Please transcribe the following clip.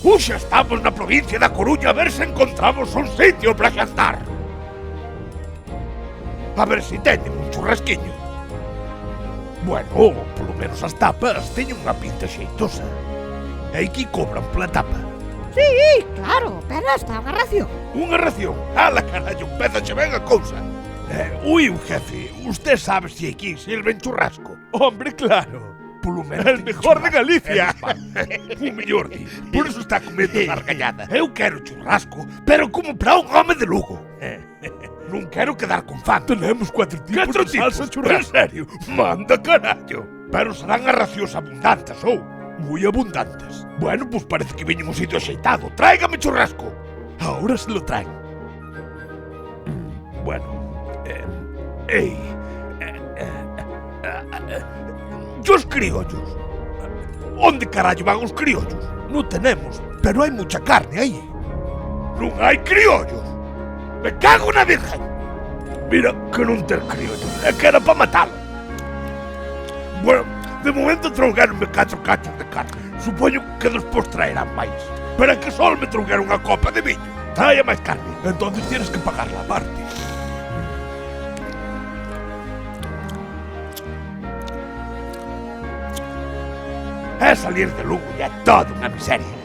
Uxa estamos na provincia da Coruña a ver se encontramos un sitio para xantar. A ver se teñen un churrasquiño. Bueno, polo menos as tapas teñen unha pinta xeitosa. E aquí cobran pola tapa. Sí, claro, pero esta é unha ración. Unha ración? Ala, carallo, pezache ben a cousa. Ui, jefe, usted sabe se aquí sirven churrasco? Hombre, claro. Polo menos El mejor de Galicia. O mellor, di. Por eso está comendo gargallada. Eu quero churrasco, pero como para un home de Lugo. Non quero quedar con fan. Tenemos 4 tipos de salsa churrasco. En serio? Manda carallo. Pero serán as racións abundantes, ou? Moi abundantes. Bueno, pues parece que viñen un sitio axeitado. Tráigame churrasco. Ahora se lo traen. Bueno, ¿y os criollos? ¿Onde carallo van os criollos? No tenemos, pero hay mucha carne aí. Non hai criollos. Me cago na virgen. Mira que non ter criollos. É que era para matalo. Bueno, de momento trougueronme 4 cachos de carne. Supoño que despois traerán máis. Pero é que só me trougueron unha copa de viño. Traia máis carne. Entonces tienes que pagar la parte. É salir de Lugo e é toda unha miseria.